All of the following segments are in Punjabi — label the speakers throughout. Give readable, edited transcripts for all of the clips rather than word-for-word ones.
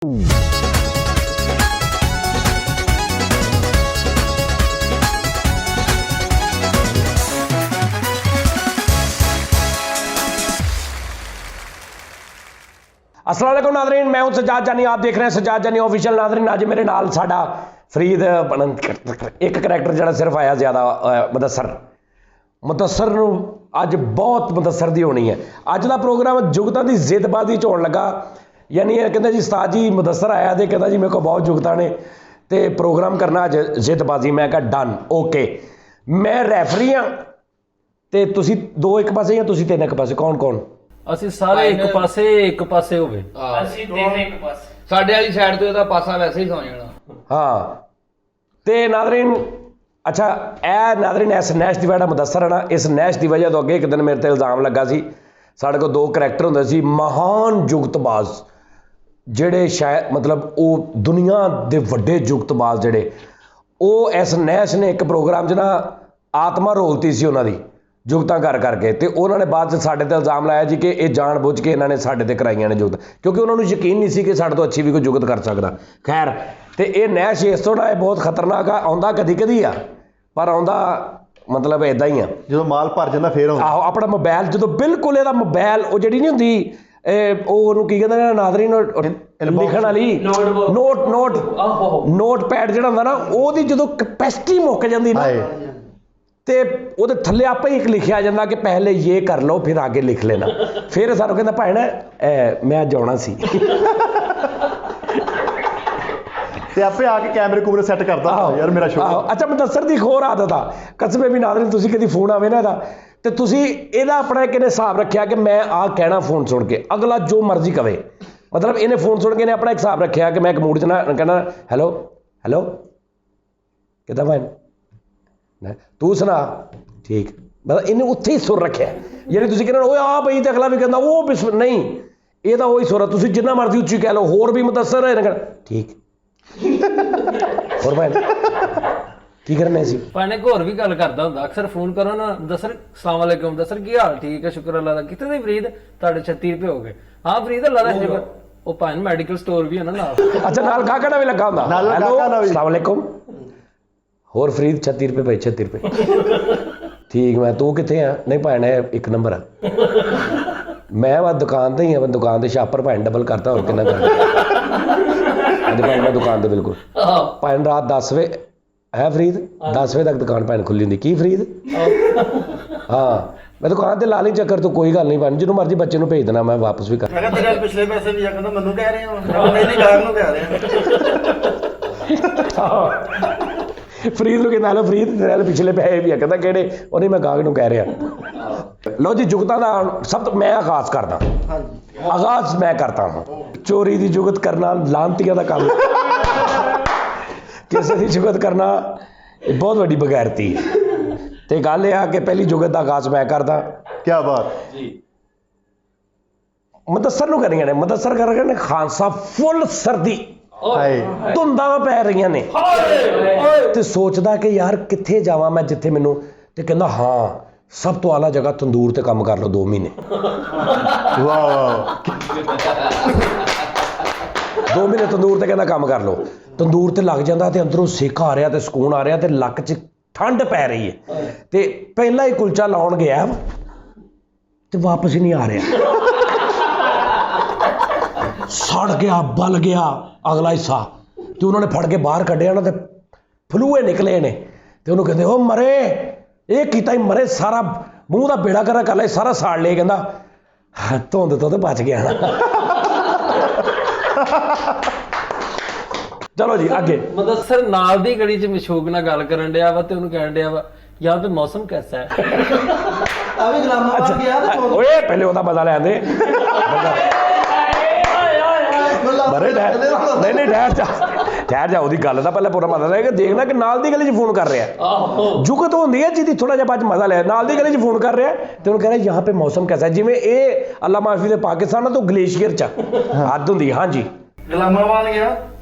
Speaker 1: अस्सलाम वालेकुम नाज़रीन, मैं हूं सज्जाद जानी। आप देख रहे हैं सज्जाद जानी ऑफिशियल। नाज़रीन अज मेरे नाल साडा फरीद एक करैक्टर जिहड़ा सिर्फ आया ज़्यादा मुदस्सर नूं अज बहुत मुदस्सर दी होनी है। अज दा प्रोग्राम जुगतां दी जिदबाजी च होण लगा। यानी कहंदा जी उस्ताद जी मुदस्सर आया तो कहंदा जी मेरे को बहुत जुगतां ने ते प्रोग्राम करना अज जिदबाजी। मैं कहा डन ओके। मैं रैफरी हाँ ते तुसी दो एक पासे या तुसी तीन एक पासे? कौन कौन?
Speaker 2: ਅਸੀਂ ਸਾਰੇ ਇੱਕ ਪਾਸੇ ਹੋ ਗਏ।
Speaker 3: ਅਸੀਂ ਤਿੰਨ ਇੱਕ ਪਾਸੇ ਸਾਡੇ ਵਾਲੀ ਸਾਈਡ ਤੋਂ ਇਹਦਾ ਪਾਸਾ ਵੈਸੇ ਹੀ ਸੌ ਜਾਣਾ।
Speaker 1: हाँ तो नाज़रीन अच्छा ए नाज़रीन इस नैश की वजह मुदस्सर है ना, इस नैश की वजह तो अगे एक दिन मेरे ते इल्ज़ाम लगा सी साढ़े को दो करैक्टर होंदे सी महान जुगतबाज जिहड़े शायद मतलब वो दुनिया के वड्डे जुगतबाज जिहड़े वो इस नैश ने एक प्रोग्राम च ना आत्मा रोलती सी उन्हां दी जुगतां कर करके ते उन्होंने बाद साढ़े ते इल्ज़ाम लाया जी कि ये जान बुझ के इन्होंने साढ़े ते कराइयां ने जुगत, क्योंकि उन्होंने यकीन नहीं सी कि साढ़े तो अच्छी भी कोई जुगत कर सकता। खैर तो ये नैश इस तो ना बहुत खतरनाक आ, आउंदा कदी कदी आ पर आउंदा मतलब इदां ही आ
Speaker 4: जो माल भर जाता फिर
Speaker 1: आहो अपना मोबाइल जो बिल्कुल यदा मोबाइल वो जी नहीं होंगी की कहते हैं नाज़रीन लिखण वाली नोट पैड जो होंगे ना वो जो कैपेसिटी मुक जाती ना तो वो थले आप ही एक लिखा जाता कि पहले ये कर लो फिर आगे लिख लेना। फिर सानू कहता भैन मैं अज आना सी
Speaker 4: ते आपे आके कैमरे कूमरे सैट करता यार मेरा शो।
Speaker 1: अच्छा मुदस्सर दी एक होर आदत आ कसमे भी नाज़रीन तुसी कदी फोन आवे ना तो तुसी इहदा अपना एक हिसाब रखिया कि मैं आ कहना फोन सुन के अगला जो मर्जी कवे, मतलब इन्हें फोन सुन के इन्हें अपना एक हिसाब रखिया कि मैं एक मूड च ना कहना हैलो हैलो किदा भैन तू सुना ठीक, मतलब इन्हें उत्थे ही सुर रखे। यानी तुसीं कहना ओए आ बई तो अगला भी कहना वो बिस नहीं ये तो वही सुर है, तुसीं जिन्ना मर्जी उच्ची कह लो होर भी मुदस्सर है कहना ठीक और भैन की करना सी
Speaker 2: ਭਾਣੇ ਇੱਕ ਹੋਰ ਵੀ ਗੱਲ ਕਰਦਾ ਹੁੰਦਾ ਅਕਸਰ ਫੋਨ ਕਰੋ ਨਾ ਦਸਰ ਸਲਾਮ ਵਾਲੇਕੁਮ ਦਸਰ ਕੀ ਹਾਲ ਠੀਕ ਹੈ ਸ਼ੁਕਰ ਅੱਲਾਹ ਦਾ ਕਿਤੇ ਦੇ ਫਰੀਦ ਤੁਹਾਡੇ 36 ਰੁਪਏ ਹੋ ਗਏ। ਹਾਂ ਫਰੀਦ ਅੱਲਾਹ ਦਾ ਸ਼ੁਕਰ ਉਹ ਭਾਣ ਮੈਡੀਕਲ ਸਟੋਰ ਵੀ ਹੈ ਨਾ ਨਾਲ।
Speaker 1: अच्छा नाल गाहक भी लगा होंदा हेलो अस्सलाम वालेकुम होर फरीद 36 रुपए भाई 36 रुपए ठीक मैं तू कितने आ? नहीं भैन है एक नंबर आ मैं बस दुकान ते ही हाँ दुकान ते शापर भैन डबल करता और कितना कर भैन मैं दुकान ते बिल्कुल भैन रात 10 बजे है फरीद 10 बजे तक दुकान भैन खुली होंगी की फरीद हाँ मैं दुकान ते ला ली चक्कर तो कोई गल नहीं भैन जिन्हों मर्जी बच्चे भेज देना मैं वापस भी कर
Speaker 3: पिछले पैसे भी कहता मैनू कह रहे हो
Speaker 1: फरीद ਨੂੰ ਕਹਿੰਦਾ ਹੈਲੋ ਫਰੀਦ ਤੇਰੇ ਵਾਲੇ ਪਿਛਲੇ ਪੈਸੇ ਵੀ ਆ ਕਹਿੰਦਾ ਕਿਹੜੇ ਉਹ ਨਹੀਂ ਮੈਂ ਗਾਹਕ ਨੂੰ ਕਹਿ ਰਿਹਾ। ਲਓ ਜੀ जुगतां ਦਾ ਸਭ ਤੋਂ ਮੈਂ ਆਗਾਜ਼ ਕਰਦਾ आगाज मैं करता हूँ। चोरी की जुगत करना लानतिया का काम किसी की जुगत करना बहुत बड़ी बगैरती तो गल यह कि पहली जुगत का आगाज मैं करदा।
Speaker 4: क्या बात
Speaker 1: मुदस्सर नूं करियां ने मुदस्सर करके खानसा फुल सर्दी धुंदा पै रही ने तो सोचदा कि यार कित्थे जावां मैं जिथे मैनू तो कहंदा हाँ सब तो आला जगह तंदूर ते काम कर लो 2 महीने 2 महीने तंदूर ते कहंदा काम कर लो। तंदूर ते लग जांदा ते अंदरों सेका आ रहा ते सुकून आ रहा ते लक च ठंड पै रही है ते पहला ही कुलचा लाउण गया ते वापस ही नहीं आ रहा सड़ गया बल गया अगला हिस्सा तो उन्होंने फड़ के बाहर कढ़िया ना तो फलूए निकले ने तो उन्होंने कहते ओ मरे ये किता ही मरे सारा मूँह का बेड़ा करा कर लिया सारा साड़ लिया कहता धुंद तो बच गया ना। चलो जी आगे
Speaker 2: ਮੁਦੱਸਰ ਨਾਲ ਦੀ ਗਲੀ 'ਚ ਮਸ਼ੂਕ ਨਾਲ ਗੱਲ ਕਰਨ ਡਿਆ ਵਾ ਤੇ ਉਹਨੂੰ ਕਹਿਣ ਡਿਆ ਵਾ यहाँ पे मौसम कैसा है?
Speaker 3: अभी इस्लामाबाद गया तो
Speaker 1: ओए पहले ओदा मजा ले आंदे मरे नहीं नहीं ठहर जा ओदी गल दा पहले पूरा मजा ले देखना कि नाल दी गली च फोन कर रहा है जुगत होंदी है जिहदी थोड़ा जिहा बाद मजा ले नाल दी गली च फोन कर रहा है ते उन्होंने कह रहा यहाँ पे मौसम कैसा है जिवें ये अल्लाह माफी दे पाकिस्तान तो ग्लेशियर च हद होंदी हाँ जी
Speaker 3: इस्लामाबाद गया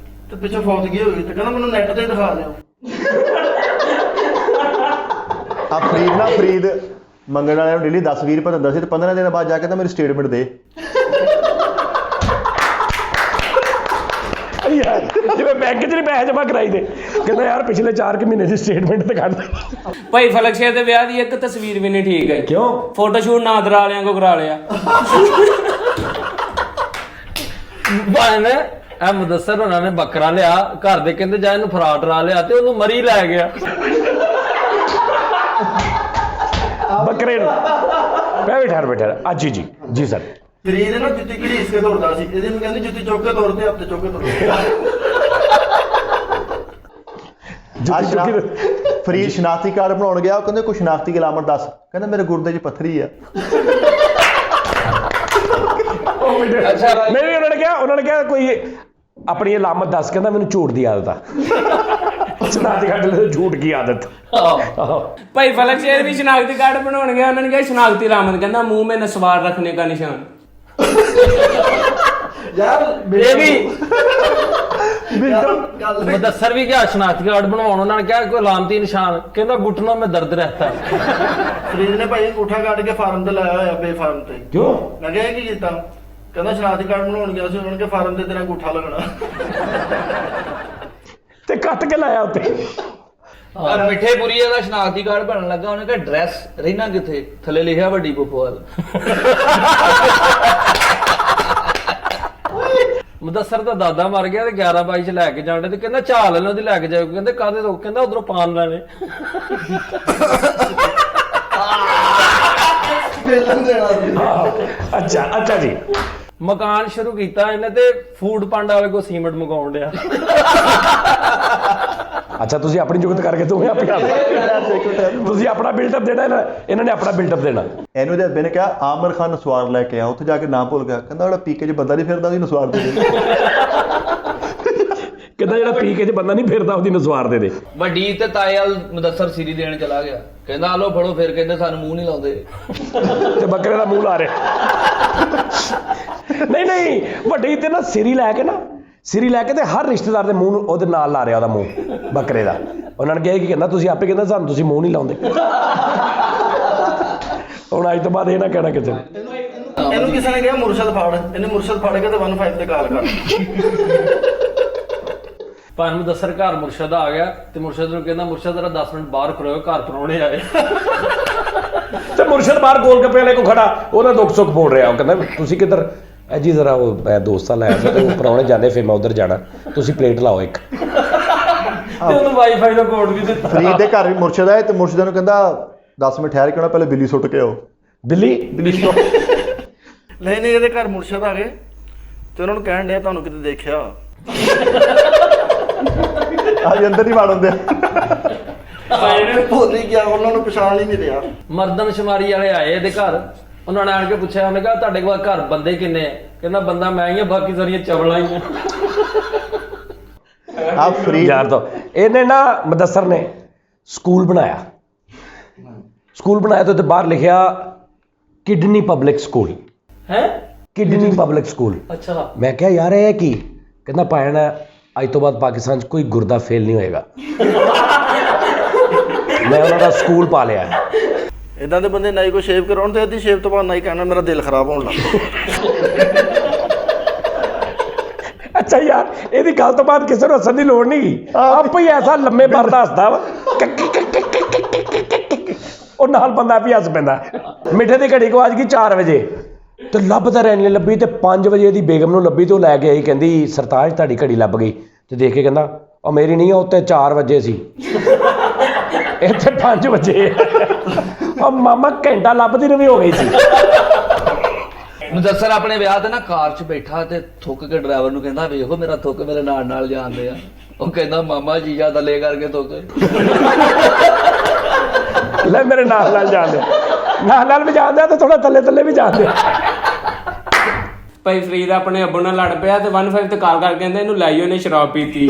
Speaker 3: तो पिछे फौतगी हो गई तो कहना मैनू नेट ते दिखा दिओ
Speaker 4: आप फरीद ना फरीद मंगण वाले डेली 10-20 रुपए दिंदा सी ते 15 दिन बाद जाके तो मेरी स्टेटमेंट दे
Speaker 1: ਯਾਰ ਜਿਵੇਂ ਬੈਂਕ 'ਚ ਨਹੀਂ ਪੈਸੇ ਜਮ੍ਹਾਂ ਕਰਾਈ ਦੇ, ਕਹਿੰਦਾ ਯਾਰ ਪਿਛਲੇ 4 ਮਹੀਨੇ ਦੀ ਸਟੇਟਮੈਂਟ ਤੇ ਕੱਢ।
Speaker 5: ਭਾਈ ਫਲਕ ਸ਼ੇਰ ਦੇ ਵਿਆਹ ਦੀ ਇੱਕ ਤਸਵੀਰ ਵੀ ਨਹੀਂ ਠੀਕ ਹੈ।
Speaker 1: ਕਿਉਂ?
Speaker 5: ਫੋਟੋ ਸ਼ੂਟ ਨਾਦਰ ਵਾਲਿਆਂ ਕੋ ਕਰਾ ਲਿਆ।
Speaker 2: ਭਾਈ ਨੇ ਇਹ ਮੁਦੱਸਰ ਉਹਨਾਂ ਨੇ ਬੱਕਰਾ ਲਿਆ, ਘਰ ਦੇ ਕਹਿੰਦੇ ਜਾ ਇਹਨੂੰ ਫਰਾਟ ਰਾ ਲਿਆ ਤੇ ਉਹਨੂੰ ਮਰੀ ਲੈ ਗਿਆ
Speaker 1: ਬੱਕਰੇ ਨੂੰ ਮੈਂ ਬੈਠਾ ਅੱਜ ਜੀ ਸਰ।
Speaker 3: ਫਰੀਦ ਨਾ ਜੁੱਤੀ ਘੜੀਸ ਕੇ ਤੋੜਦਾ ਸੀ, ਇਹਦੇ ਨੂੰ ਕਹਿੰਦੇ ਜੁੱਤੀ ਚੁੱਕ ਕੇ ਤੋੜਦੇ, ਹੱਥ ਚੁੱਕ ਕੇ ਤੋੜਦੇ।
Speaker 4: ਫਰੀਦ ਸ਼ਨਾਖਤੀ ਕਾਰਡ ਬਣਾਉਣ ਗਿਆ, ਉਹ ਕਹਿੰਦੇ ਕੋਈ ਸ਼ਨਾਖਤੀ ਦੀ ਅਲਾਮਤ ਦੱਸ, ਕਹਿੰਦਾ ਮੇਰੇ ਗੁਰਦੇ 'ਚ ਪੱਥਰੀ ਆ।
Speaker 1: ਨਹੀਂ ਉਹਨਾਂ ਨੇ ਕਿਹਾ ਕੋਈ ਆਪਣੀ ਅਲਾਮਤ ਦੱਸ, ਕਹਿੰਦਾ ਮੈਨੂੰ ਝੂਠ ਦੀ ਆਦਤ ਆ। ਸ਼ਨਾਖਤੀ ਕਾਰਡ ਝੂਠ ਕੀ ਆਦਤ।
Speaker 5: ਭਾਈ ਫਲਕ ਸ਼ੇਰ ਵੀ ਸ਼ਨਾਖਤੀ ਕਾਰਡ ਬਣਾਉਣ ਗਿਆ, ਉਹਨਾਂ ਨੇ ਕਿਹਾ ਸ਼ਨਾਖਤੀ ਅਲਾਮਤ, ਕਹਿੰਦਾ मुंह में नस्वार रखने का निशान।
Speaker 3: ਯਾਰ
Speaker 2: ਇਹ ਵੀ ਮੁਦੱਸਰ ਵੀ ਗਿਆ ਸ਼ਨਾਖਤੀ ਕਾਰਡ ਬਣਵਾਉਣ, ਉਹਨਾਂ ਨੇ ਕਿਹਾ ਕੋਈ ਲਾਮਤੀ ਨਿਸ਼ਾਨ, ਕਹਿੰਦਾ ਘੁਟਨੋਂ में दर्द रहता।
Speaker 3: ਫਰੀਦ ਨੇ ਭਾਈ ਅੰਗੂਠਾ ਕੱਢ ਕੇ ਫਾਰਮ ਤੇ ਲਾਇਆ ਹੋਇਆ, ਬੇ ਫਾਰਮ ਤੇ।
Speaker 1: ਕਿਉਂ?
Speaker 3: ਮੈਂ ਕਿਹਾ ਕੀ ਕੀਤਾ? ਕਹਿੰਦਾ ਸ਼ਨਾਖਤੀ ਕਾਰਡ ਬਣਾਉਣ ਗਿਆ ਸੀ, ਉਹਨਾਂ ਨੇ ਕਿਹਾ ਫਾਰਮ ਤੇ ਤੇਰਾ ਅੰਗੂਠਾ ਲੱਗਣਾ।
Speaker 1: ਤੇ ਕੱਟ ਕੇ ਲਾਇਆ ਉੱਤੇ।
Speaker 6: ਔਰ ਮਿੱਠੇਪੁਰੀਏ ਦਾ ਸ਼ਨਾਖਤੀ ਕਾਰਡ ਬਣਨ ਲੱਗਾ, ਉਹਨੇ ਕਿਹਾ ਡਰੈਸ ਰਹਿਣਾ ਕਿੱਥੇ, ਥੱਲੇ ਲਿਖਿਆ ਵੱਡੀ ਪੁੱਪੋਵਾਲ।
Speaker 2: ਮੁਦੱਸਰ ਦਾ ਦਾਦਾ ਮਰ ਗਿਆ ਤੇ 11/22 ਚ ਲੈ ਕੇ ਜਾਣੇ, ਤੇ ਕਹਿੰਦਾ ਚਾਲ ਲੈ ਉਹਦੀ ਲੈ ਕੇ ਜਾਓ, ਕਹਿੰਦੇ ਕਾਹਦੇ ਤੋਂ, ਕਹਿੰਦਾ ਉਧਰੋਂ ਪਾਨ ਲੈਣੇ।
Speaker 1: ਅੱਛਾ ਜੀ।
Speaker 2: ਮਕਾਨ ਸ਼ੁਰੂ ਕੀਤਾ ਇਹਨੇ ਤੇ ਫੂਡ ਪਾਂਡਾ ਵਾਲੇ ਕੋ ਸੀਮੈਂਟ ਮੰਗਾਉਣ ਡਿਆ।
Speaker 1: ਅੱਛਾ ਤੁਸੀਂ ਆਪਣੀ ਜੁਗਤ ਕਰਕੇ ਤੁਸੀਂ ਆਪਣਾ ਬਿਲਡਅਪ ਦੇਣਾ, ਇਹਨਾਂ ਨੇ ਆਪਣਾ ਬਿਲਡਅਪ ਦੇਣਾ।
Speaker 4: ਇਹਨੂੰ ਦੇ ਅੱਬੇ ਨੇ ਕਿਹਾ ਆਮਰ ਖਾਨ ਨਸਵਾਰ ਲੈ ਕੇ ਆ, ਉੱਥੇ ਜਾ ਕੇ ਨਾਮ ਭੁੱਲ ਗਿਆ, ਕਹਿੰਦਾ ਜਿਹੜਾ ਪੀਕੇ 'ਚ ਬੰਦਾ ਨਹੀਂ ਫਿਰਦਾ ਉਹਦੀ ਨਸਵਾਰ ਦੇ ਦੇ।
Speaker 1: ਕਹਿੰਦਾ ਜਿਹੜਾ ਪੀਕੇ 'ਚ ਬੰਦਾ ਨਹੀਂ ਫਿਰਦਾ ਉਹਦੀ ਨਸਵਾਰ ਦੇ ਦੇ।
Speaker 6: ਵੱਡੀ ਤੇ ਤਾਏ ਵਾਲ ਮੁਦੱਸਰ ਸੀਰੀ ਦੇਣ ਚਲਾ ਗਿਆ, ਕਹਿੰਦਾ ਆ ਲੋ ਫੜੋ, ਫਿਰ ਕਹਿੰਦੇ ਸਾਨੂੰ ਮੂੰਹ ਨਹੀਂ ਲਾਉਂਦੇ।
Speaker 1: ਤੇ ਬੱਕਰੇ ਦਾ ਮੂੰਹ ਲਾ ਰਿਹਾ। ਨਹੀਂ ਵੱਡੀ ਤੇ ਨਾ ਸਿਰੀ ਲੈ ਕੇ ਤੇ ਹਰ ਰਿਸ਼ਤੇਦਾਰ ਦੇ ਮੂੰਹ ਨੂੰ ਉਹਦੇ ਨਾਲ ਲਾ ਰਿਹਾ, ਉਹਦਾ ਮੂੰਹ ਬੱਕਰੇ ਦਾ। ਉਹਨਾਂ ਨੇ ਕਿਹਾ ਕਿ ਕਹਿੰਦਾ ਤੁਸੀਂ ਆਪੇ, ਕਹਿੰਦਾ ਸਾਨੂੰ ਤੁਸੀਂ ਮੂੰਹ ਨਹੀਂ ਲਾਉਂਦੇ। ਹੁਣ ਅੱਜ ਤੋਂ ਬਾਅਦ ਇਹ ਨਾ ਕਹਿਣਾ ਕਿਸੇ ਨੇ।
Speaker 3: ਇਹਨੂੰ ਕਿਸੇ ਨੇ ਕਿਹਾ ਮੁਰਸ਼ਦ ਫੜ, ਇਹਨੇ ਮੁਰਸ਼ਦ ਫੜ ਕੇ ਤੇ 15 ਤੇ ਕਾਲ ਕਰ।
Speaker 2: ਭਾਈ ਮੁਦੱਸਰ ਘਰ ਮੁਰਸ਼ਦ ਆ ਗਿਆ ਤੇ ਮੁਰਸ਼ਦ ਨੂੰ ਕਹਿੰਦਾ ਮੁਰਸ਼ਦ ਜਰਾ 10 ਮਿੰਟ ਬਾਹਰ ਖੜੋ, ਘਰ ਪਰੌਣੇ ਆਏ।
Speaker 1: ਤੇ ਮੁਰਸ਼ਦ ਬਾਹਰ ਗੋਲ ਗੱਪੇ ਵਾਲੇ ਕੋ ਖੜਾ, ਉਹਦਾ ਦੁੱਖ ਸੁੱਖ ਬੋਲ ਰਿਹਾ। ਉਹ ਕਹਿੰਦਾ ਤੁਸੀਂ ਕਿੱਧਰ? ਜੀ ਜ਼ਰਾ ਉਹ ਮੈਂ ਦੋਸਤਾਂ ਲਾਇਆ ਸੀ ਤੇ ਉਹ ਪਰੌਣੇ ਜਾਂਦੇ, ਫਿਰ ਮੈਂ ਉਧਰ ਜਾਣਾ, ਤੁਸੀਂ ਪਲੇਟ ਲਾਓ ਇੱਕ।
Speaker 2: ਤੇ ਉਹਨੂੰ ਵਾਈਫਾਈ ਦਾ ਕੋਡ ਵੀ ਦਿੱਤਾ।
Speaker 4: ਫਰੀਦ ਦੇ ਘਰ ਵੀ ਮੁਰਸ਼ਦ ਆਏ ਤੇ ਮੁਰਸ਼ਦ ਨੂੰ ਕਹਿੰਦਾ 10 ਮਿੰਟ ਠਹਿਰ ਕੇ ਆਉਣਾ, ਪਹਿਲੇ ਬਿੱਲੀ ਸੁੱਟ ਕੇ ਆਓ।
Speaker 1: ਬਿੱਲੀ
Speaker 3: ਨਹੀਂ ਇਹਦੇ ਘਰ ਮੁਰਸ਼ਦ ਆ ਗਏ ਤੇ ਉਹਨਾਂ ਨੂੰ ਕਹਿਣ ਡਿਆ ਤੁਹਾਨੂੰ ਕਿਤੇ ਦੇਖਿਆ।
Speaker 4: ਅੱਜ ਅੰਦਰ ਹੀ ਵੜ ਹੁੰਦੇ।
Speaker 3: ਭੁੱਲ ਹੀ ਗਿਆ, ਉਹਨਾਂ ਨੂੰ ਪਛਾਣ ਹੀ ਨਹੀਂ ਰਿਹਾ।
Speaker 2: ਮਰਦਮਸ਼ੁਮਾਰੀ ਵਾਲੇ ਆਏ ਇਹਦੇ ਘਰ, ਉਹਨਾਂ ਨੇ ਆਣ ਕੇ ਪੁੱਛਿਆ, ਉਹਨੇ ਕਿਹਾ ਤੁਹਾਡੇ ਕੋਲ ਘਰ ਬੰਦੇ ਕਿੰਨੇ ਆ? ਕਹਿੰਦਾ ਬੰਦਾ ਮੈਂ ਹੀ ਆ, ਬਾਕੀ ਸਾਰੀਆਂ ਚਵਲਾਂ ਹੀ ਆ।
Speaker 4: ਆ ਫਰੀਦ
Speaker 1: ਯਾਰ ਤੋਂ ਇਹਨੇ ਨਾ ਮੁਦੱਸਰ ਨੇ ਸਕੂਲ ਬਣਾਇਆ ਤੇ ਉਹਦੇ ਬਾਹਰ ਲਿਖਿਆ ਕਿਡਨੀ ਪਬਲਿਕ ਸਕੂਲ।
Speaker 2: ਹੈ
Speaker 1: ਕਿਡਨੀ ਪਬਲਿਕ ਸਕੂਲ।
Speaker 2: ਅੱਛਾ।
Speaker 1: ਮੈਂ ਕਿਹਾ ਯਾਰ ਇਹ ਕੀ? ਕਹਿੰਦਾ ਭੈਣ ਅੱਜ ਤੋਂ ਬਾਅਦ ਪਾਕਿਸਤਾਨ 'ਚ ਕੋਈ ਗੁਰਦਾ ਫੇਲ ਨਹੀਂ ਹੋਏਗਾ। ਮੈਂ ਉਹਨਾਂ ਦਾ ਸਕੂਲ ਪਾ ਲਿਆ।
Speaker 3: ਇਦਾਂ ਦੇ ਬੰਦੇ ਨਾਈ ਕੋ ਸ਼ੇਵ ਕਰਾਉਣ ਤੇ ਅੱਧੀ ਸ਼ੇਵ ਤੋਂ ਬਾਅਦ ਨਾਈ ਕਹਿਣਾ ਮੇਰਾ ਦਿਲ ਖਰਾਬ ਹੋਣ ਲੱਗ ਪਿਆ।
Speaker 1: ਅੱਛਾ ਯਾਰ ਇਹਦੀ ਗੱਲ ਤੋਂ ਬਾਅਦ ਕਿਸੇ ਨੂੰ ਹੱਸਣ ਦੀ ਲੋੜ ਨਹੀਂ ਗਈ, ਆਪੇ ਹੀ ਐਸਾ ਲੰਮੇ ਪਰਦਾ ਹੱਸਦਾ ਵਾ, ਉਹ ਨਾਲ ਬੰਦਾ ਵੀ ਹੱਸ ਪੈਂਦਾ। ਮਿੱਠੇ ਦੀ ਘੜੀ ਕੋ ਅੱਜ ਗਈ 4 ਵਜੇ ਤੇ ਲੱਭਦਾ ਰਹਿਣ ਲਈ ਲੱਭੀ, ਤੇ 5 ਵਜੇ ਦੀ ਬੇਗਮ ਨੂੰ ਲੱਭੀ ਤੇ ਉਹ ਲੈ ਕੇ ਆਈ, ਕਹਿੰਦੀ ਸਰਤਾਜ ਤੁਹਾਡੀ ਘੜੀ ਲੱਭ ਗਈ। ਤੇ ਦੇਖ ਕੇ ਕਹਿੰਦਾ ਉਹ ਮੇਰੀ ਨਹੀਂ ਆ, ਉੱਤੇ 4 ਵਜੇ ਸੀ, ਇੱਥੇ 5 ਵਜੇ। ਉਹ ਮਾਮਾ ਘੰਟਾ ਲੱਭਦੀ ਨੂੰ ਵੀ ਹੋ ਗਈ ਸੀ।
Speaker 6: ਮੁਦੱਸਰ ਆਪਣੇ ਵਿਆਹ ਤੇ ਨਾ ਕਾਰ 'ਚ ਬੈਠਾ ਤੇ ਥੁੱਕ ਕੇ ਡਰਾਈਵਰ ਨੂੰ ਕਹਿੰਦਾ ਵੇਖੋ ਮੇਰਾ ਥੁੱਕ ਮੇਰੇ ਨਾਲ ਜਾਂਦੇ ਆ। ਉਹ ਕਹਿੰਦਾ ਮਾਮਾ ਜੀਜਾ ਥੱਲੇ ਕਰਕੇ ਥੁੱਕ।
Speaker 1: ਲੈ ਮੇਰੇ ਨਾਲ ਜਾਂਦੇ, ਨਾਲ ਵੀ ਜਾਂਦੇ ਤੇ ਥੋੜਾ ਥੱਲੇ ਵੀ ਜਾਂਦੇ।
Speaker 5: ਭਾਈ ਫਰੀਦ ਆਪਣੇ ਅੱਬੂ ਨਾਲ ਲੜ ਪਿਆ ਤੇ 15 ਤੇ ਕਾਲ ਕਰਕੇ ਕਹਿੰਦਾ ਇਹਨੂੰ ਲਾਈਓ ਨੇ ਸ਼ਰਾਬ ਪੀਤੀ।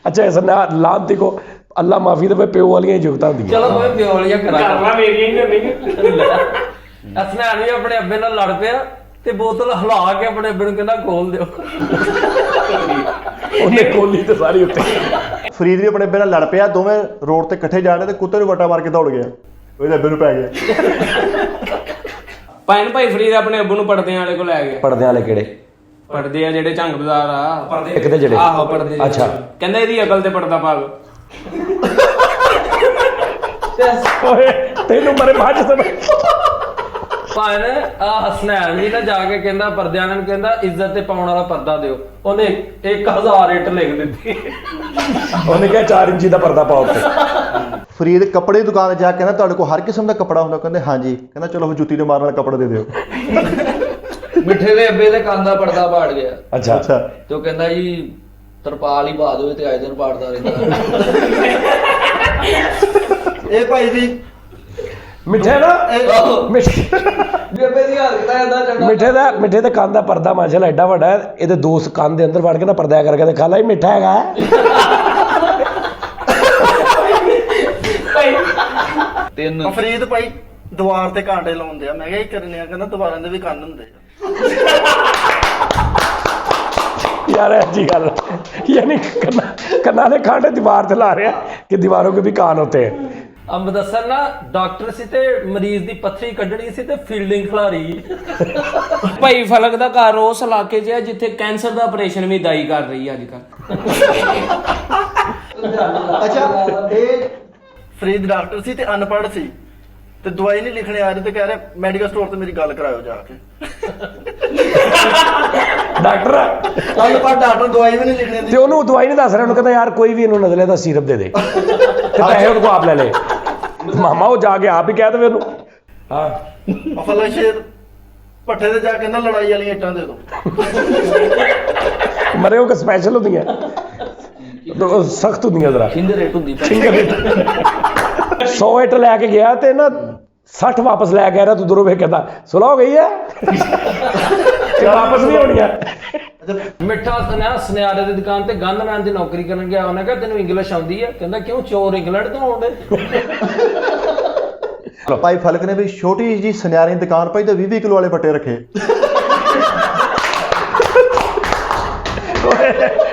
Speaker 1: ਅੱਛਾ ਇਸ ਨਾਲ ਲਾਂਤੀ ਕੋ ਅੱਲਾ ਮਾਫੀ ਦੇ ਪਿਓ ਵਾਲੀਆਂ ਜੁਗਤਾਂ ਹੁੰਦੀਆਂ।
Speaker 2: ਚਲੋ ਕੋਈ ਬਿਓਲੀਆਂ ਕਰਾ
Speaker 5: ਮੇਰੀਆਂ ਹੀ ਕਰਨੀ।
Speaker 2: ਅਸਨਾਨ ਵੀ ਆਪਣੇ ਅੱਬੇ ਨਾਲ ਲੜ ਪਿਆ ਤੇ ਬੋਤਲ ਹਿਲਾ ਕੇ ਆਪਣੇ ਅੱਬੇ ਨੂੰ ਕਹਿੰਦਾ ਖੋਲ ਦਿਓ।
Speaker 1: ਉਹਨੇ ਖੋਲੀ ਤੇ ਸਾਰੀ ਉੱਤੇ।
Speaker 4: ਫਰੀਦ ਵੀ ਆਪਣੇ ਅੱਬੇ ਨਾਲ ਲੜ ਪਿਆ, ਦੋਵੇਂ ਰੋਡ ਤੇ ਇਕੱਠੇ ਜਾਣੇ ਤੇ ਕੁੱਤੇ ਨੂੰ ਵਟਾ ਮਾਰ ਕੇ ਦੌੜ ਗਿਆ, ਉਹਦੇ ਅੱਬੇ ਨੂੰ ਪੈ ਗਿਆ।
Speaker 5: ਭਾਈ ਫਰੀਦ ਆਪਣੇ ਅੱਬੂ ਨੂੰ ਪੜਦਿਆਂ ਵਾਲੇ ਕੋਲ ਲੈ ਗਿਆ।
Speaker 1: ਪੜਦਿਆਂ ਵਾਲੇ ਕਿਹੜੇ?
Speaker 5: ਪੜਦੇ ਆ ਜਿਹੜੇ ਝੰਗ ਬਾਜ਼ਾਰ ਆ
Speaker 1: ਇੱਕ ਦੇ ਜਿਹੜੇ
Speaker 5: ਆਹੋ ਪੜਦੇ
Speaker 1: ਅੱਛਾ।
Speaker 5: ਕਹਿੰਦਾ ਇਹਦੀ ਅਕਲ ਤੇ ਪੜਦਾ ਪਾ ਲਓ।
Speaker 1: ਓਏ ਤੈਨੂੰ ਮਰੇ ਬਾਅਦ ਚ ਸਮਝ
Speaker 2: ਭਾਣ ਹਸਨੈਨ ਵੀ ਨਾ ਜਾ ਕੇ ਕਹਿੰਦਾ ਪਰਦਿਆਂ ਨੂੰ ਕਹਿੰਦਾ ਇੱਜ਼ਤ ਤੇ ਪਾਉਣ ਵਾਲਾ ਪਰਦਾ ਦਿਓ, ਉਹਨੇ 1000 ਇੱਟ ਲਿਖ ਦਿੱਤੀ।
Speaker 1: ਉਹਨੇ ਕਿਹਾ 4 ਇੰਚੀ ਦਾ ਪਰਦਾ ਪਾਓ ਉੱਤੇ।
Speaker 4: ਫਰੀਦ ਕੱਪੜੇ ਦੀ ਦੁਕਾਨ 'ਤੇ ਜਾ ਕੇ ਕਹਿੰਦਾ ਤੁਹਾਡੇ ਕੋਲ ਹਰ ਕਿਸਮ ਦਾ ਕੱਪੜਾ ਹੁੰਦਾ? ਕਹਿੰਦੇ ਹਾਂਜੀ। ਕਹਿੰਦਾ ਚਲੋ ਫਿਰ ਜੁੱਤੀ ਦੇ ਮਾਰਨ ਵਾਲਾ ਕੱਪੜਾ ਦੇ ਦਿਓ।
Speaker 6: ਮਿੱਠੇ ਦੇ ਅੱਬੇ ਦੇ ਕੰਨ ਦਾ ਪਰਦਾ ਪਾੜ ਗਿਆ
Speaker 1: ਅੱਛਾ
Speaker 4: ਅੱਛਾ।
Speaker 6: ਤੇ ਉਹ ਕਹਿੰਦਾ ਜੀ ਤਰਪਾਲ ਹੀ ਪਾ ਦਿਓ ਤੇ ਆਏ ਦਿਨ ਪਾੜਦਾ ਰਹਿੰਦਾ।
Speaker 3: ਇਹ ਭਾਈ ਦੀ
Speaker 1: ਮਿੱਠੇ ਨਾ ਮਿੱਠੇ
Speaker 6: ਬੇਬੇ ਦੀ ਹਰਕਤ ਐਦਾਂ ਚੰਗਾ
Speaker 1: ਮਿੱਠੇ ਦੇ ਕੰਨ ਦਾ ਪਰਦਾ ਮਾਸ਼ਾਅੱਲਾ ਐਡਾ ਵੱਡਾ ਹੈ, ਇਹਦੇ ਦੋਸਤ ਕੰਨ ਦੇ ਅੰਦਰ ਵੜ ਕੇ ਨਾ ਪਰਦਾ ਕਰਕੇ ਤੇ ਖਾ ਲਾ ਹੀ ਮਿੱਠਾ ਹੈਗਾ।
Speaker 6: ਤਿੰਨ
Speaker 3: ਫਰੀਦ ਭਾਈ ਦੀਵਾਰ ਤੇ ਕਾਂਟੇ ਲਾਉਂਦੇ ਆ। ਮੈਂ ਕਿਹਾ ਇਹ ਕਰਨੇ ਆ, ਕਹਿੰਦਾ ਦੀਵਾਰਾਂ ਦੇ ਵੀ ਕੰਨ ਹੁੰਦੇ ਆ।
Speaker 1: यार ऐसी गल यानी कन्ना ਦੇ ਕਾਂਟੇ ਦੀਵਾਰ ਤੇ ਲਾ ਰਿਹਾ ਕਿ ਦੀਵਾरों के भी कान होते हैं।
Speaker 2: ਮੁਦੱਸਰ ਨਾ ਡਾਕਟਰ ਸੀ ਤੇ ਮਰੀਜ਼ ਦੀ ਪੱਥਰੀ ਕੱਢਣੀ ਸੀ ਤੇ ਫੀਲਡਿੰਗ ਖਿਲਾਰੀ।
Speaker 5: ਭਾਈ ਫਲਕ ਦਾ ਘਰ ਉਸ ਇਲਾਕੇ 'ਚ ਹੈ ਜਿੱਥੇ ਕੈਂਸਰ ਦਾ ਆਪਰੇਸ਼ਨ ਵੀ ਦਾਈ ਕਰ ਰਹੀ ਹੈ ਅੱਜ ਕੱਲ੍ਹ।
Speaker 3: ਅੱਛਾ, ਇਹ ਫਰੀਦ ਡਾਕਟਰ ਸੀ ਤੇ ਅਨਪੜ੍ਹ ਸੀ ਤੇ ਦਵਾਈ ਨਹੀਂ ਲਿਖਣੇ ਆ ਰਹੀ ਤੇ ਕਹਿ ਰਿਹਾ ਮੈਡੀਕਲ ਸਟੋਰ ਤੇ ਮੇਰੀ ਗੱਲ ਕਰਾਇਓ ਜਾ ਕੇ।
Speaker 1: ਡਾਕਟਰ
Speaker 3: ਅਨਪੜ੍ਹ ਡਾਕਟਰ ਦਵਾਈ ਵੀ ਨਹੀਂ ਲਿਖਣੀ
Speaker 1: ਤੇ ਉਹਨੂੰ ਦਵਾਈ ਨਹੀਂ ਦੱਸ ਰਿਹਾ, ਉਹਨੂੰ ਕਹਿੰਦਾ ਯਾਰ ਕੋਈ ਵੀ ਇਹਨੂੰ ਨਜ਼ਲੇ ਦਾ ਸੀਰਪ ਦੇ ਦੇ ਤੇ ਪੈਸੇ ਉਹਨੂੰ ਆਪ ਲੈ ਲੈ। ਮਾਮਾ ਉਹ ਜਾ ਕੇ ਆਪ ਹੀ ਕਹਿ ਦੇਵੇ ਉਹਨੂੰ। ਹਾਂ
Speaker 3: ਫਲਾ ਸ਼ੇਰ ਪੱਠੇ ਤੇ ਜਾ ਕੇ ਨਾ ਲੜਾਈ ਵਾਲੀਆਂ ਇੱਟਾਂ ਦੇ ਦੋ।
Speaker 1: ਮਰੇ ਉਹ ਸਪੈਸ਼ਲ ਹੁੰਦੀਆਂ ਸਖਤ ਹੁੰਦੀਆਂ ਜ਼ਰਾ
Speaker 6: ਸਿੰਗਰ ਰੇਟ ਹੁੰਦੀ
Speaker 1: 100 ਇੱਟ ਲੈ ਕੇ ਗਿਆ ਤੇ ਨਾ 60 ਵਾਪਸ ਲੈ ਕੇ ਆ ਰਿਹਾ। ਤੂੰ ਦੂਰੋਂ ਵੇਖ ਕਹਿੰਦਾ ਸੁਲਾ ਹੋ ਗਈ ਹੈ ਤੇ ਵਾਪਸ ਨਹੀਂ ਹੋਣੀਆਂ।
Speaker 2: ਮਿੱਠਾ ਸੁਨਿਆਰੇ ਦੀ ਦੁਕਾਨ ਤੇ ਗਨਮੈਨ ਦੀ ਨੌਕਰੀ ਕਰਨ ਗਿਆ। ਉਹਨੇ ਕਿਹਾ ਤੈਨੂੰ ਇੰਗਲਿਸ਼ ਆਉਂਦੀ ਹੈ? ਕਹਿੰਦਾ ਕਿਉਂ, ਚੋਰ ਇੰਗਲੈਂਡ ਤੋਂ ਆਉਂਦੇ।
Speaker 4: ਭਾਈ ਫਲਕ ਨੇ ਵੀ ਛੋਟੀ ਜੀ ਸੁਨਿਆਰੀ ਦੀ ਦੁਕਾਨ ਪਾਈ ਤੇ 20 ਕਿਲੋ ਵਾਲੇ ਬੱਟੇ ਰੱਖੇ।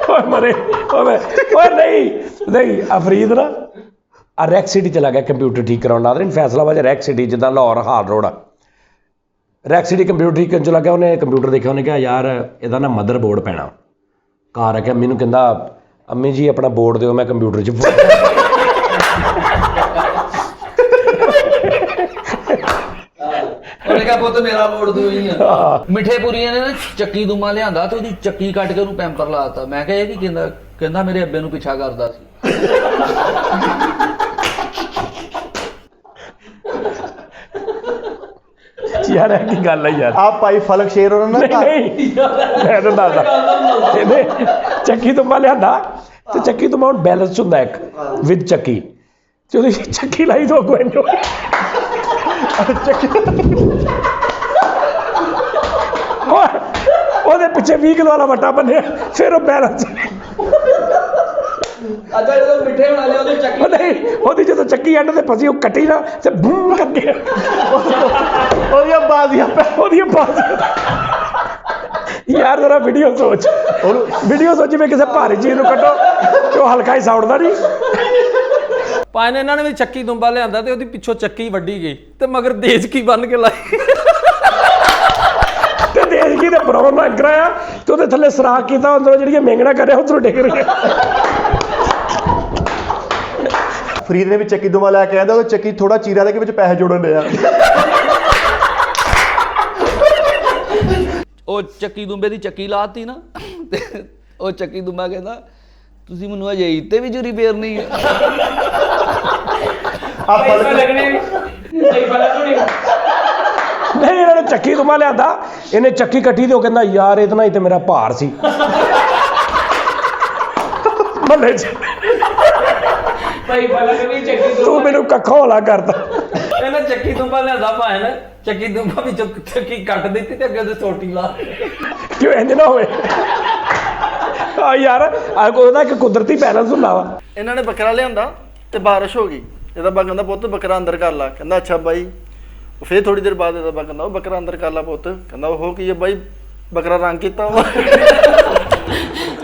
Speaker 1: ਓਏ ਮਰੇ ਓਏ ਨਹੀਂ ਅਫਰੀਦ ਨਾ ਰੈਕ ਸਿਟੀ ਚਲਾ ਗਿਆ ਕੰਪਿਊਟਰ ਠੀਕ ਕਰਾਉਣ। ਨਾਜ਼ਰੀਨ ਫੈਸਲਾਬਾਦ ਰੈਕ ਸਿਟੀ ਜਿੱਦਾਂ ਲਾਹੌਰ ਹਾਲ ਰੋਡ ਆ, ਰੈਕ ਸਿਟੀ ਕੰਪਿਊਟਰ ਠੀਕ ਕਰਨ ਚਲਾ ਗਿਆ। ਉਹਨੇ ਕੰਪਿਊਟਰ ਦੇਖਿਆ, ਉਹਨੇ ਕਿਹਾ ਯਾਰ ਇਹਦਾ ਨਾ ਮਦਰ ਬੋਰਡ ਪੈਣਾ। ਘਰ ਆ ਕੇ ਮੈਨੂੰ ਕਹਿੰਦਾ ਅੰਮੀ ਜੀ ਆਪਣਾ ਬੋਰਡ ਦਿਓ, ਮੈਂ ਕੰਪਿਊਟਰ 'ਚ
Speaker 6: ਉਹਨੇ ਕਿਹਾ ਪੁੱਤ ਮੇਰਾ ਬੋਰਡ ਦਿਓ ਹੀ ਆ। ਮਿੱਠੇ ਪੁਰੀਆਂ ਨੇ ਨਾ ਚੱਕੀ ਦੁਮਾ ਲਿਆਂਦਾ ਤੇ ਉਹਦੀ ਚੱਕੀ ਕੱਟ ਕੇ ਉਹਨੂੰ ਪੈਂਪਰ ਲਾਤਾ। ਮੈਂ ਕਿਹਾ ਇਹ ਕੀ ਕਹਿੰਦਾ? ਕਹਿੰਦਾ ਮੇਰੇ ਅੱਬੇ ਨੂੰ ਪਿੱਛਾ ਕਰਦਾ ਸੀ।
Speaker 1: ਯਾਰ ਇਹ ਕੀ ਗੱਲ ਹੈ ਯਾਰ।
Speaker 4: ਆਹ ਭਾਈ ਫਲਕ ਸ਼ੇਰ ਉਹਨਾਂ ਨੇ
Speaker 1: ਨਹੀਂ ਮੈਂ ਤਾਂ ਦੱਸਦਾ ਇਹਨੇ ਚੱਕੀ ਤੋਂ ਲਿਆਂਦਾ ਤੇ ਚੱਕੀ ਤੋਂ ਹੁਣ ਬੈਲੈਂਸ ਹੁੰਦਾ ਇੱਕ ਵਿਦ ਚੱਕੀ ਤੇ ਉਹਦੀ ਚੱਕੀ ਲਾਈ ਦੋ ਗੋਇਨੋ ਉਹਦੇ ਪਿੱਛੇ 20 ਕਿਲੋ ਵਾਲਾ ਵੱਟਾ ਬੰਨਿਆ, ਫਿਰ ਉਹ ਬੈਲੈਂਸ।
Speaker 6: ਅੱਛਾ ਜਦੋਂ ਮਿੱਠੇ ਬਣਾ ਲਿਆ ਉਹਦੀ ਚੱਕੀ
Speaker 1: ਨਹੀਂ ਉਹਦੀ ਜਦੋਂ ਚੱਕੀ ਐਂਡ ਤੇ ਫਸੀ ਉਹ ਕੱਟੀ ਨਾ ਤੇ ਬੂਮ ਕਰਕੇ ਉਹਦੀਆਂ ਬਾਜ਼ੀਆਂ ਯਾਰ ਜਰਾ ਵੀਡੀਓ ਸੋਚ ਜਿਵੇਂ ਕਿਸੇ ਭਾਰੀ ਚੀਜ਼ ਨੂੰ ਕੱਢੋ ਤੇ ਉਹ ਹਲਕਾ ਹੀ ਸਾਉੜਦਾ ਨਹੀਂ।
Speaker 2: ਪਾਇਨ ਇਹਨਾਂ ਨੇ ਵੀ ਚੱਕੀ ਦੁੰਬਾ ਲਿਆਂਦਾ ਤੇ ਉਹਦੀ ਪਿੱਛੋਂ ਚੱਕੀ ਵੱਢੀ ਗਈ ਤੇ ਮਗਰ ਦੇਜਕੀ ਬੰਨ ਕੇ ਲਾਈ।
Speaker 1: ਤੇ ਦੇਜਕੀ ਦੇ ਬਰਾਉਨ ਨਾਲ ਕਰਾਇਆ ਤੇ ਉਹਦੇ ਥੱਲੇ ਸਰਾਖ ਕੀਤਾ, ਅੰਦਰੋਂ ਜਿਹੜੀਆਂ ਮੇਂਗਣਾ ਕਰਿਆ ਉਧਰੋਂ ਡਿੱਗ ਰਹੀਆਂ।
Speaker 4: ਫਰੀਦ ਨੇ ਵੀ ਚੱਕੀ ਦੁਮਾ ਲੈ ਕੇ ਆਂਦਾ, ਉਹ ਚੱਕੀ ਥੋੜਾ ਚੀਰਾ ਦੇ ਕੇ ਵਿੱਚ ਪੈਸੇ ਜੋੜਨ ਲਿਆ।
Speaker 6: ਉਹ ਚੱਕੀ ਦੁੰਬੇ ਦੀ ਚੱਕੀ ਲਾਤੀ ਨਾ ਤੇ ਉਹ ਚੱਕੀ ਦੁੰਬਾ ਕਹਿੰਦਾ ਤੁਸੀਂ ਮੈਨੂੰ ਅਜੇ ਇੱਥੇ ਵੀ ਜੁਰੀ ਫੇਰਨੀ ਹੈ।
Speaker 1: ਨਹੀਂ ਇਹਨਾਂ ਨੇ ਚੱਕੀ ਦੁਮਾ ਲਿਆਂਦਾ, ਇਹਨੇ ਚੱਕੀ ਕੱਟੀ ਤੇ ਉਹ ਕਹਿੰਦਾ ਯਾਰ ਇਹਦੇ ਨਾਲ ਹੀ ਤੇ ਮੇਰਾ ਭਾਰ ਸੀ ਮਹੱਲੇ 'ਚ।
Speaker 5: ਭਾਈ ਫਲਕ ਵੀ ਚੱਕੀ
Speaker 1: ਤੂੰ ਮੈਨੂੰ ਕੱਖੋਂ ਹੌਲਾ ਕਰਤਾ।
Speaker 2: ਇਹਨੇ ਚੱਕੀ ਦੁੰਬਾ ਲਿਆਂਦਾ ਭਾਣ, ਚੱਕੀ ਦੁੰਬਾ ਵਿੱਚੋਂ ਚੱਕੀ ਕੱਟ ਦਿੱਤੀ ਤੇ ਅੱਗੇ ਉਹਦੇ ਸੋਟੀ ਲਾ।
Speaker 1: ਕਿਉਂ ਇੰਜ ਨਾ ਹੋਵੇ ਆ ਯਾਰ ਉਹਦਾ ਇੱਕ ਕੁਦਰਤੀ ਬੈਲੈਂਸ ਹੁੰਦਾ ਵਾ।
Speaker 3: ਇਹਨਾਂ ਨੇ ਬੱਕਰਾ ਲਿਆਂਦਾ ਤੇ ਬਾਰਿਸ਼ ਹੋ ਗਈ। ਇਹਦਾ ਬਾ ਕਹਿੰਦਾ ਪੁੱਤ ਬੱਕਰਾ ਅੰਦਰ ਕਰ ਲਾ। ਕਹਿੰਦਾ ਅੱਛਾ ਬਾਈ। ਫਿਰ ਥੋੜੀ ਦੇਰ ਬਾਅਦ ਇਹਦਾ ਬਾ ਕਹਿੰਦਾ ਉਹ ਬੱਕਰਾ ਅੰਦਰ ਕਰ ਲਾ ਪੁੱਤ। ਕਹਿੰਦਾ ਉਹ ਕੀ ਹੈ ਬਾਈ? ਬੱਕਰਾ ਰੰਗ ਕੀਤਾ ਵਾ।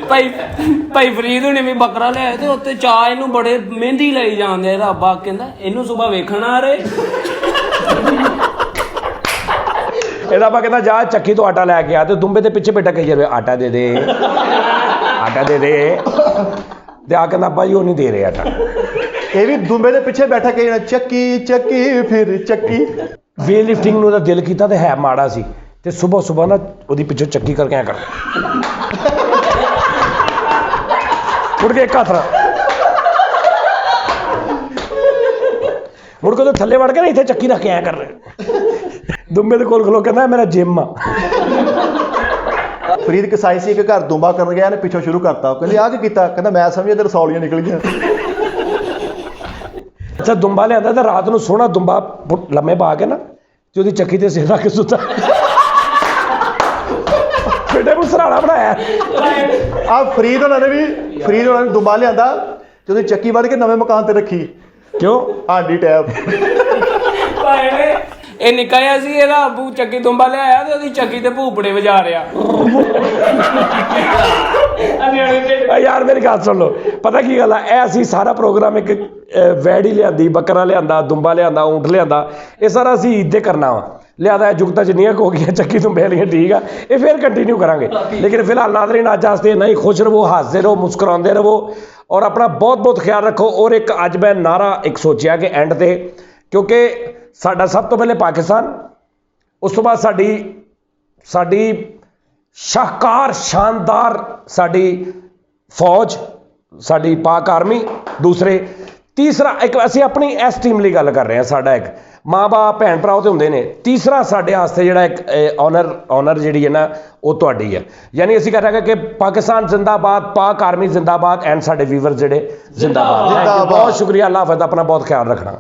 Speaker 5: ਭਾਈ ਫਰੀਦ ਹੁਣੇ ਵੀ ਬੱਕਰਾ ਲਿਆਏ ਤੇ ਉੱਤੇ ਚਾਹ ਇਹਨੂੰ ਬੜੇ ਮਹਿੰਦੀ ਲਈ ਜਾਂਦੇ। ਇਹਦਾ ਅੱਬਾ ਕਹਿੰਦਾ ਇਹਨੂੰ ਸਵੇਰ ਵੇਖਣ ਆ ਰਹੇ।
Speaker 1: ਇਹਦਾ ਆਪਾਂ ਕਹਿੰਦਾ ਜਾ ਚੱਕੀ ਤੋਂ ਆਟਾ ਲੈ ਕੇ ਆ ਤੇ ਦੁੰਬੇ ਦੇ ਪਿੱਛੇ ਬੈਠਾ ਕਹੀ ਜਾਵੇ ਆਟਾ ਦੇ ਦੇ ਆਟਾ ਦੇ ਦੇ ਤੇ ਆ ਕਹਿੰਦਾ ਭਾਈ ਉਹ ਨਹੀਂ ਦੇ ਰਹੇ ਆਟਾ।
Speaker 4: ਇਹ ਵੀ ਦੁੰਬੇ ਦੇ ਪਿੱਛੇ ਬੈਠਾ ਕਹੀ ਜਾਣਾ ਚੱਕੀ ਚੱਕੀ ਫਿਰ ਚੱਕੀ।
Speaker 1: ਵੇਟ ਲਿਫਟਿੰਗ ਨੂੰ ਉਹਦਾ ਦਿਲ ਕੀਤਾ ਤੇ ਹੈ ਮਾੜਾ ਸੀ ਤੇ ਸਵੇਰ ਨਾ ਉਹਦੀ ਪਿੱਛੋਂ ਚੱਕੀ ਕਰਕੇ ਆ ਕਰ ਮੁੜ ਕੇ ਇੱਕ ਹੱਥ ਨਾਲ ਮੁੜ ਕੇ ਥੱਲੇ ਵੜ ਕੇ ਨਾ ਇੱਥੇ ਚੱਕੀ ਰੱਖ ਕੇ ਆਇਆ ਕਰ ਦੁੰਬੇ ਦੇ ਕੋਲ ਖਲੋ ਕਹਿੰਦਾ ਮੇਰਾ ਜਿਮ ਆ।
Speaker 4: ਫਰੀਦ ਕਸਾਈ ਸੀ ਇੱਕ ਘਰ ਦੁੰਬਾ ਕਰਨ ਗਿਆ ਨੇ ਪਿੱਛੋਂ ਸ਼ੁਰੂ ਕਰਤਾ। ਕਹਿੰਦੇ ਆ ਕੀ ਕੀਤਾ? ਕਹਿੰਦਾ ਮੈਂ ਸਮਝਿਆ ਤੇ ਰਸੌਲੀਆਂ ਨਿਕਲ ਗਈਆਂ।
Speaker 1: ਅੱਛਾ ਦੁੰਬਾ ਲਿਆਂਦਾ ਤੇ ਰਾਤ ਨੂੰ ਸੋਹਣਾ ਦੁੰਬਾ ਲੰਮੇ ਪਾ ਕੇ ਨਾ ਤੇ ਉਹਦੀ ਚੱਕੀ ਤੇ ਸਿਰ ਰੱਖ ਕੇ ਸੁੱਤਾ ਬੇਟੇ ਨੂੰ ਸਰਾਣਾ ਬਣਾਇਆ।
Speaker 4: ਆ ਫਰੀਦ ਉਹਨਾਂ ਨੇ ਦੁੰਬਾ ਲਿਆਂਦਾ ਤੇ ਉਹਦੀ ਚੱਕੀ ਵੱਢ ਕੇ ਨਵੇਂ ਮਕਾਨ ਤੇ ਰੱਖੀ।
Speaker 1: ਕਿਉਂ?
Speaker 4: ਹਾਂਡੀ ਟੈਪ।
Speaker 5: ਇਹ ਨਿੱਕਾ ਜਿਹਾ ਸੀ, ਇਹਦਾ ਆਬੂ ਚੱਕੀ ਦੁੰਬਾ ਲਿਆਇਆ ਤੇ ਉਹਦੀ ਚੱਕੀ ਤੇ ਭੂਪੜੇ ਵਜਾ ਰਿਹਾ।
Speaker 1: ਆ ਯਾਰ ਮੇਰੀ ਗੱਲ ਸੁਣ ਲਓ, ਪਤਾ ਕੀ ਗੱਲ ਆ, ਇਹ ਅਸੀਂ ਸਾਰਾ ਪ੍ਰੋਗਰਾਮ ਇੱਕ ਵੈੜੀ ਲਿਆਂਦੀ, ਬੱਕਰਾ ਲਿਆਂਦਾ, ਦੁੰਬਾ ਲਿਆਂਦਾ, ਊਂਠ ਲਿਆਂਦਾ, ਇਹ ਸਾਰਾ ਅਸੀਂ ਈਦ ਤੇ ਕਰਨਾ ਵਾ ਲਿਆਦਾ। ਜੁਗਤਾਂ ਜਿੰਨੀਆਂ ਹੋ ਗਈਆਂ ਚੱਕੀ ਦੁੰਬੇ ਵਾਲੀਆਂ ਠੀਕ ਆ, ਇਹ ਫਿਰ ਕੰਟੀਨਿਊ ਕਰਾਂਗੇ। ਲੇਕਿਨ ਫਿਲਹਾਲ ਨਾਜ਼ਰੀਨ ਅੱਜ ਵਾਸਤੇ ਇੰਨਾ ਹੀ। ਖੁਸ਼ ਰਹੋ, ਹੱਸਦੇ ਰਹੋ, ਮੁਸਕਰਾਉਂਦੇ ਰਹੋ ਔਰ ਆਪਣਾ ਬਹੁਤ ਬਹੁਤ ਖਿਆਲ ਰੱਖੋ। ਔਰ ਇੱਕ ਅੱਜ ਮੈਂ ਨਾਰਾ ਇੱਕ ਸੋਚਿਆ ਕਿ ਐਂਡ ਤੇ, ਕਿਉਂਕਿ ਸਾਡਾ ਸਭ ਤੋਂ ਪਹਿਲੇ ਪਾਕਿਸਤਾਨ, ਉਸ ਤੋਂ ਬਾਅਦ ਸਾਡੀ ਸ਼ਾਹਕਾਰ ਸ਼ਾਨਦਾਰ ਸਾਡੀ ਫੌਜ, ਸਾਡੀ ਪਾਕ ਆਰਮੀ, ਦੂਸਰੇ ਤੀਸਰਾ ਇੱਕ ਅਸੀਂ ਆਪਣੀ ਇਸ ਟੀਮ ਲਈ ਗੱਲ ਕਰ ਰਹੇ ਹਾਂ, ਸਾਡਾ ਇੱਕ ਮਾਂ ਬਾਪ ਭੈਣ ਭਰਾ ਤੇ ਹੁੰਦੇ ਨੇ, ਤੀਸਰਾ ਸਾਡੇ ਵਾਸਤੇ ਜਿਹੜਾ ਇੱਕ ਆਨਰ ਜਿਹੜੀ ਹੈ ਨਾ ਉਹ ਤੁਹਾਡੀ ਹੈ। ਯਾਨੀ ਅਸੀਂ ਕਹਾਂਗੇ ਕਿ ਪਾਕਿਸਤਾਨ ਜ਼ਿੰਦਾਬਾਦ, ਪਾਕ ਆਰਮੀ ਜ਼ਿੰਦਾਬਾਦ ਐਂਡ ਸਾਡੇ ਵੀਵਰ ਜਿਹੜੇ ਜ਼ਿੰਦਾਬਾਦ। ਬਹੁਤ ਸ਼ੁਕਰੀਆ, ਅੱਲਾਹ ਹਾਫਿਜ਼, ਆਪਣਾ ਬਹੁਤ ਖਿਆਲ ਰੱਖਣਾ।